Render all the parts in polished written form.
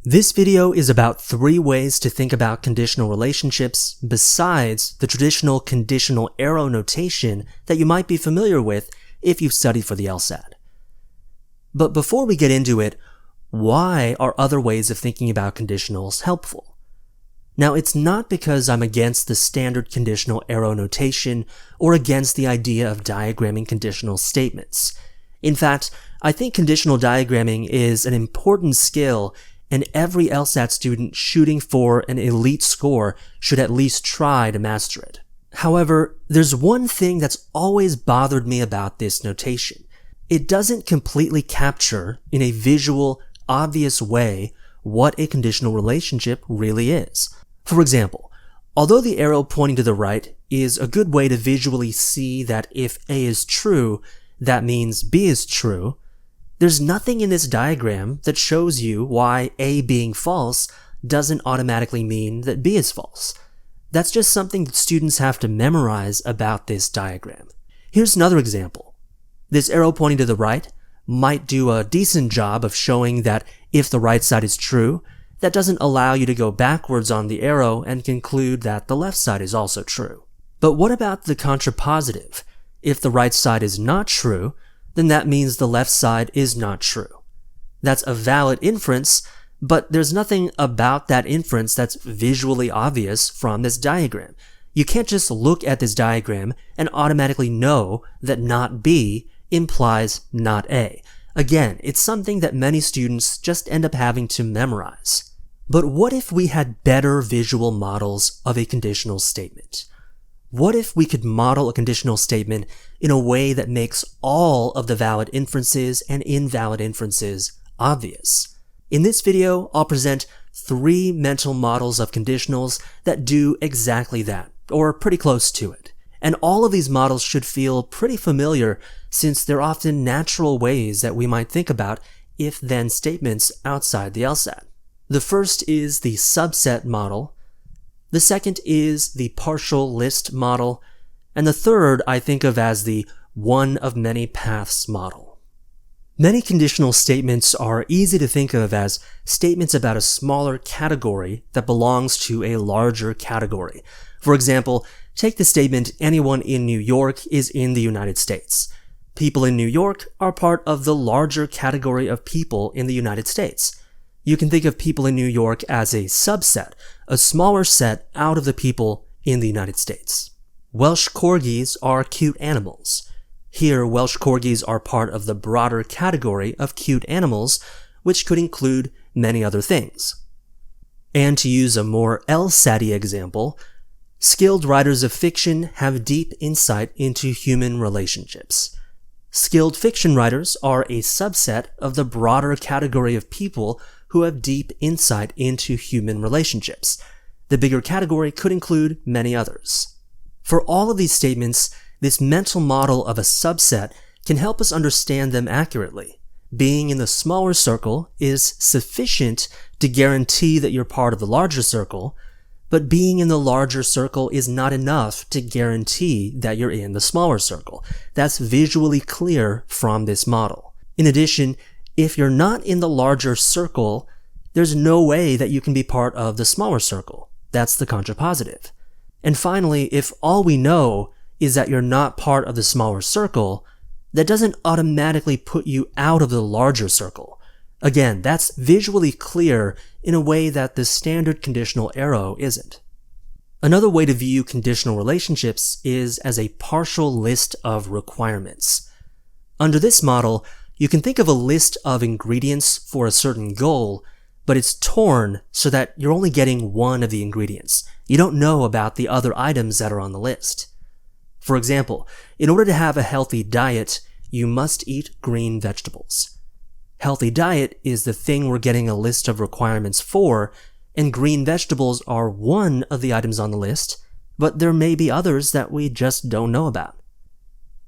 This video is about 3 ways to think about conditional relationships besides the traditional conditional arrow notation that you might be familiar with if you've studied for the LSAT. But before we get into it, why are other ways of thinking about conditionals helpful? Now, it's not because I'm against the standard conditional arrow notation or against the idea of diagramming conditional statements. In fact, I think conditional diagramming is an important skill, and every LSAT student shooting for an elite score should at least try to master it. However, there's one thing that's always bothered me about this notation. It doesn't completely capture, in a visual, obvious way, what a conditional relationship really is. For example, although the arrow pointing to the right is a good way to visually see that if A is true, that means B is true, there's nothing in this diagram that shows you why A being false doesn't automatically mean that B is false. That's just something that students have to memorize about this diagram. Here's another example. This arrow pointing to the right might do a decent job of showing that if the right side is true, that doesn't allow you to go backwards on the arrow and conclude that the left side is also true. But what about the contrapositive? If the right side is not true, then that means the left side is not true. That's a valid inference, but there's nothing about that inference that's visually obvious from this diagram. You can't just look at this diagram and automatically know that not B implies not A. Again, it's something that many students just end up having to memorize. But what if we had better visual models of a conditional statement? What if we could model a conditional statement in a way that makes all of the valid inferences and invalid inferences obvious? In this video, I'll present 3 mental models of conditionals that do exactly that, or pretty close to it. And all of these models should feel pretty familiar since they're often natural ways that we might think about if-then statements outside the LSAT. The first is the subset model. The second is the partial list model, and the third I think of as the one of many paths model. Many conditional statements are easy to think of as statements about a smaller category that belongs to a larger category. For example, take the statement, anyone in New York is in the United States. People in New York are part of the larger category of people in the United States. You can think of people in New York as a subset, a smaller set out of the people in the United States. Welsh Corgis are cute animals. Here, Welsh Corgis are part of the broader category of cute animals, which could include many other things. And to use a more LSAT-y example, skilled writers of fiction have deep insight into human relationships. Skilled fiction writers are a subset of the broader category of people who have deep insight into human relationships. The bigger category could include many others. For all of these statements, this mental model of a subset can help us understand them accurately. Being in the smaller circle is sufficient to guarantee that you're part of the larger circle, but being in the larger circle is not enough to guarantee that you're in the smaller circle. That's visually clear from this model. In addition, if you're not in the larger circle, there's no way that you can be part of the smaller circle. That's the contrapositive. And finally, if all we know is that you're not part of the smaller circle, that doesn't automatically put you out of the larger circle. Again, that's visually clear in a way that the standard conditional arrow isn't. Another way to view conditional relationships is as a partial list of requirements. Under this model, you can think of a list of ingredients for a certain goal, but it's torn so that you're only getting one of the ingredients. You don't know about the other items that are on the list. For example, in order to have a healthy diet, you must eat green vegetables. Healthy diet is the thing we're getting a list of requirements for, and green vegetables are one of the items on the list, but there may be others that we just don't know about.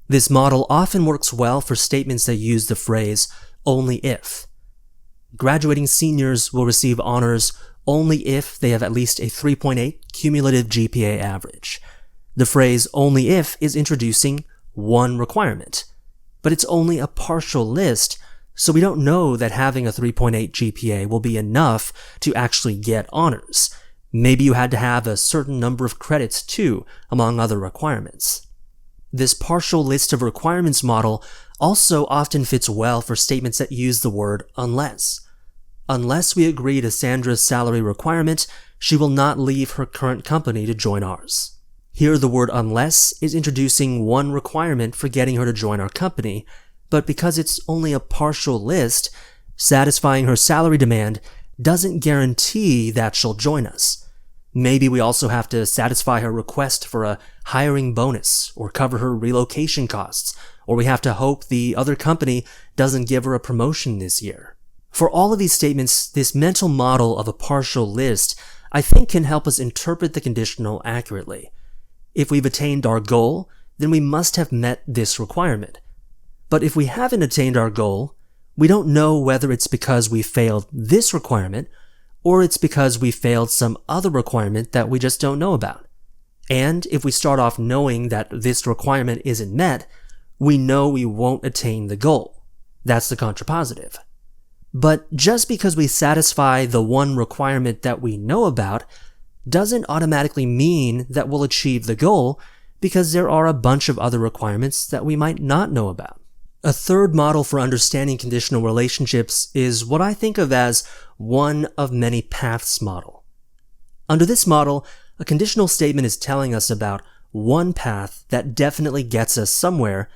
This model often works well for statements that use the phrase, only if. Graduating seniors will receive honors only if they have at least a 3.8 cumulative GPA average. The phrase only if is introducing one requirement, but it's only a partial list, So we don't know that having a 3.8 GPA will be enough to actually get honors. Maybe you had to have a certain number of credits too, among other requirements. This partial list of requirements model also often fits well for statements that use the word unless. Unless we agree to Sandra's salary requirement, she will not leave her current company to join ours. Here the word unless is introducing one requirement for getting her to join our company, but because it's only a partial list, satisfying her salary demand doesn't guarantee that she'll join us. Maybe we also have to satisfy her request for a hiring bonus or cover her relocation costs, or we have to hope the other company doesn't give her a promotion this year. For all of these statements, this mental model of a partial list I think can help us interpret the conditional accurately. If we've attained our goal, then we must have met this requirement. But if we haven't attained our goal, we don't know whether it's because we failed this requirement or it's because we failed some other requirement that we just don't know about. And if we start off knowing that this requirement isn't met, we know we won't attain the goal. That's the contrapositive. But just because we satisfy the one requirement that we know about doesn't automatically mean that we'll achieve the goal, because there are a bunch of other requirements that we might not know about. A third model for understanding conditional relationships is what I think of as one of many paths model. Under this model, a conditional statement is telling us about one path that definitely gets us somewhere,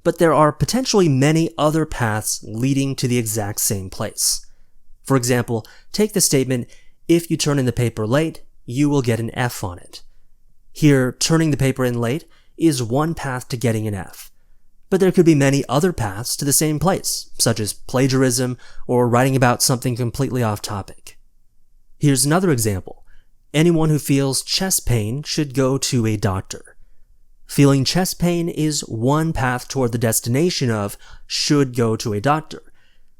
but there are potentially many other paths leading to the exact same place. For example, take the statement, if you turn in the paper late, you will get an F on it. Here, turning the paper in late is one path to getting an F. But there could be many other paths to the same place, such as plagiarism or writing about something completely off topic. Here's another example. Anyone who feels chest pain should go to a doctor. Feeling chest pain is one path toward the destination of should go to a doctor.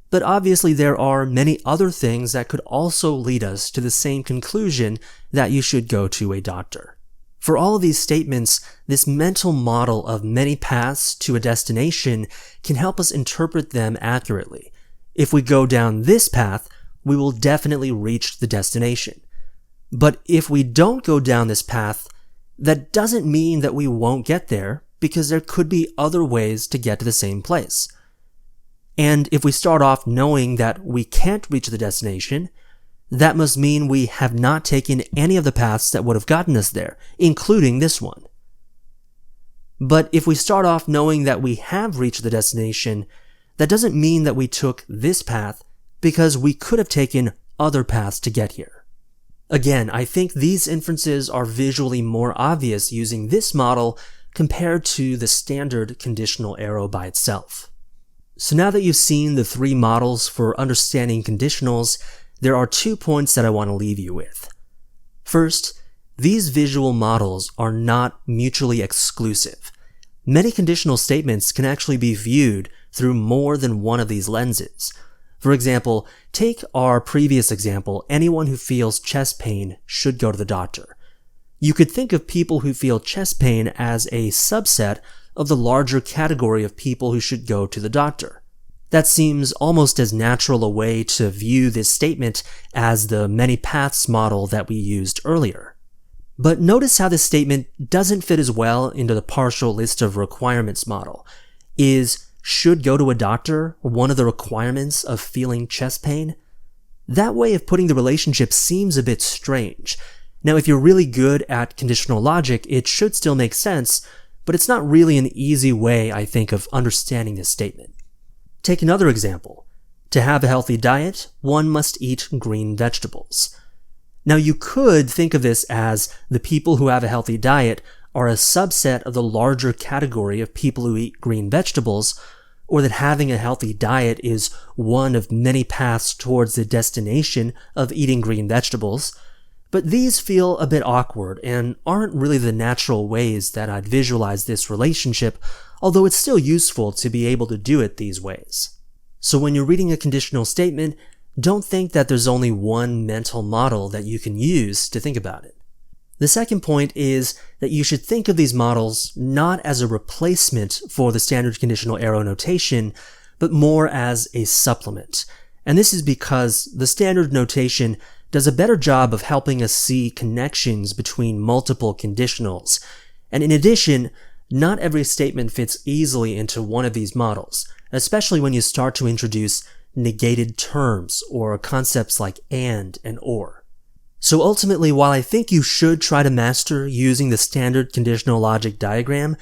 But obviously there are many other things that could also lead us to the same conclusion that you should go to a doctor. For all of these statements, this mental model of many paths to a destination can help us interpret them accurately. If we go down this path, we will definitely reach the destination. But if we don't go down this path, that doesn't mean that we won't get there, because there could be other ways to get to the same place. And if we start off knowing that we can't reach the destination, that must mean we have not taken any of the paths that would have gotten us there, including this one. But if we start off knowing that we have reached the destination, that doesn't mean that we took this path, because we could have taken other paths to get here. Again, I think these inferences are visually more obvious using this model compared to the standard conditional arrow by itself. So now that you've seen the three models for understanding conditionals, there are 2 points that I want to leave you with. First, these visual models are not mutually exclusive. Many conditional statements can actually be viewed through more than one of these lenses. For example, take our previous example, anyone who feels chest pain should go to the doctor. You could think of people who feel chest pain as a subset of the larger category of people who should go to the doctor. That seems almost as natural a way to view this statement as the many paths model that we used earlier. But notice how this statement doesn't fit as well into the partial list of requirements model. Is should go to a doctor one of the requirements of feeling chest pain? That way of putting the relationship seems a bit strange. Now, if you're really good at conditional logic, it should still make sense, but it's not really an easy way, I think, of understanding this statement. Take another example. To have a healthy diet, one must eat green vegetables. Now, you could think of this as the people who have a healthy diet are a subset of the larger category of people who eat green vegetables, or that having a healthy diet is one of many paths towards the destination of eating green vegetables. But these feel a bit awkward and aren't really the natural ways that I'd visualize this relationship, although it's still useful to be able to do it these ways. So when you're reading a conditional statement, don't think that there's only one mental model that you can use to think about it. The second point is that you should think of these models not as a replacement for the standard conditional arrow notation, but more as a supplement. And this is because the standard notation does a better job of helping us see connections between multiple conditionals. And in addition, not every statement fits easily into one of these models, especially when you start to introduce negated terms or concepts like and or. So ultimately, while I think you should try to master using the standard conditional logic diagram,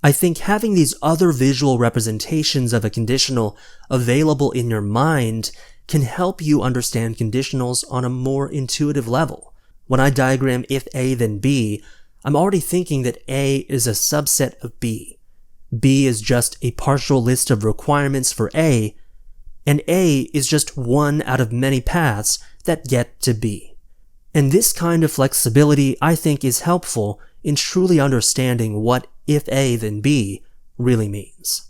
I think having these other visual representations of a conditional available in your mind can help you understand conditionals on a more intuitive level. When I diagram if A then B, I'm already thinking that A is a subset of B. B is just a partial list of requirements for A, and A is just one out of many paths that get to B. And this kind of flexibility, I think, is helpful in truly understanding what if A then B really means.